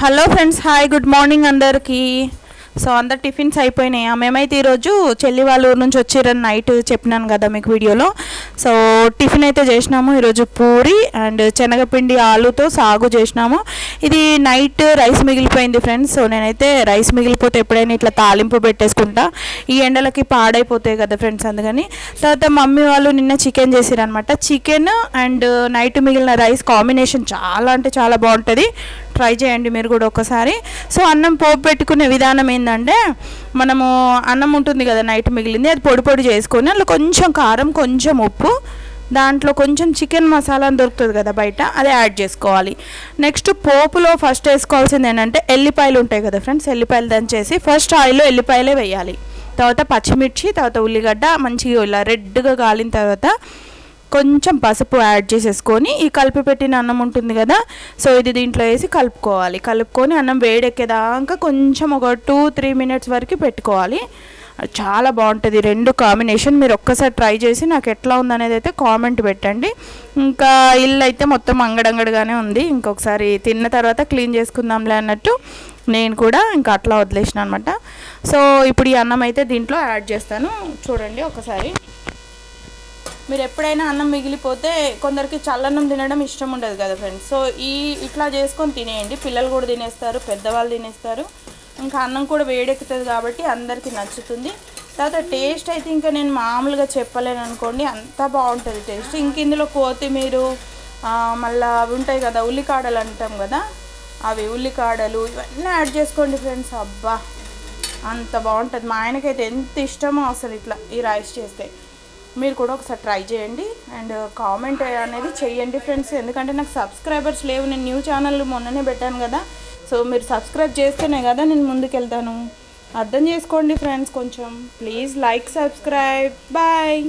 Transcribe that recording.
Hello friends, hi, good morning అందరికీ. So అందరు tiffins అయిపోయినాయి. మేమైతే ఈరోజు చెల్లి వాళ్ళ ఊరు నుంచి వచ్చిరని నైట్ చెప్పినాను కదా మీకు వీడియోలో. సో టిఫిన్ అయితే చేసినాము ఈరోజు, పూరి అండ్ శనగపిండి ఆలుతో సాగు చేసినాము. ఇది నైట్ రైస్ మిగిలిపోయింది ఫ్రెండ్స్. సో నేనైతే రైస్ మిగిలిపోతే ఎప్పుడైనా ఇట్లా తాలింపు పెట్టేసుకుంటా, ఈ ఎండలకి పాడైపోతాయి కదా ఫ్రెండ్స్, అందుకని. తర్వాత మమ్మీ వాళ్ళు నిన్న చికెన్ చేసిరనమాట. చికెన్ అండ్ నైట్ మిగిలిన రైస్ కాంబినేషన్ చాలా అంటే చాలా బాగుంటుంది. ట్రై చేయండి మీరు కూడా ఒకసారి. సో అన్నం పోపు పెట్టుకునే విధానం ఏంటంటే, మనము అన్నం ఉంటుంది కదా నైట్ మిగిలింది, అది పొడి పొడి చేసుకొని అందులో కొంచెం కారం, కొంచెం ఉప్పు, దాంట్లో కొంచెం చికెన్ మసాలా అని దొరుకుతుంది కదా బయట, అది యాడ్ చేసుకోవాలి. నెక్స్ట్ పోపులో ఫస్ట్ వేసుకోవాల్సింది ఏంటంటే ఎల్లిపాయలు ఉంటాయి కదా ఫ్రెండ్స్, ఎల్లిపాయలు దంచేసి ఫస్ట్ ఆయిల్లో ఎల్లిపాయలే వేయాలి. తర్వాత పచ్చిమిర్చి, తర్వాత ఉల్లిగడ్డ మంచిగా ఇలా రెడ్గా కాలిన తర్వాత కొంచెం పసుపు యాడ్ చేసేసుకొని ఈ కలిపి పెట్టిన అన్నం ఉంటుంది కదా, సో ఇది దీంట్లో వేసి కలుపుకోవాలి. కలుపుకొని అన్నం వేడెక్కేదాకా కొంచెం ఒక 2-3 మినిట్స్ వరకు పెట్టుకోవాలి. చాలా బాగుంటుంది రెండు కాంబినేషన్. మీరు ఒక్కసారి ట్రై చేసి నాకు ఎట్లా ఉందనేది అయితే కామెంట్ పెట్టండి. ఇంకా ఇల్లు అయితే మొత్తం అంగడంగడిగానే ఉంది, ఇంకొకసారి తిన్న తర్వాత క్లీన్ చేసుకుందాంలే అన్నట్టు నేను కూడా ఇంకా అట్లా వదిలేసిన అనమాట. సో ఇప్పుడు ఈ అన్నం అయితే దీంట్లో యాడ్ చేస్తాను, చూడండి ఒకసారి. మీరు ఎప్పుడైనా అన్నం మిగిలిపోతే కొందరికి చల్లన్నం తినడం ఇష్టం ఉండదు కదా ఫ్రెండ్స్. సో ఇట్లా చేసుకొని తినేయండి, పిల్లలు కూడా తినేస్తారు, పెద్దవాళ్ళు తినేస్తారు. ఇంకా అన్నం కూడా వేడెక్కుతుంది కాబట్టి అందరికీ నచ్చుతుంది. తర్వాత టేస్ట్ అయితే ఇంకా నేను మామూలుగా చెప్పలేను అనుకోండి, అంత బాగుంటుంది టేస్ట్. ఇంక ఇందులో కొత్తిమీర, మళ్ళీ అవి ఉంటాయి కదా ఉల్లికాడలు అంటాం కదా, అవి ఉల్లికాడలు ఇవన్నీ యాడ్ చేసుకోండి ఫ్రెండ్స్. అబ్బా అంత బాగుంటుంది. మా ఆయనకైతే ఎంత ఇష్టమో అసలు ఇట్లా ఈ రైస్ చేస్తే. మీరు కూడా ఒకసారి ట్రై చేయండి అండ్ కామెంట్ అనేది చేయండి ఫ్రెండ్స్, ఎందుకంటే నాకు సబ్స్క్రైబర్స్ లేవు. నేను న్యూ ఛానల్ మొన్ననే పెట్టాను కదా, సో మీరు సబ్స్క్రైబ్ చేస్తేనే కదా నేను ముందుకెళ్తాను. అర్థం చేసుకోండి ఫ్రెండ్స్ కొంచెం, ప్లీజ్ లైక్, సబ్స్క్రైబ్. బాయ్.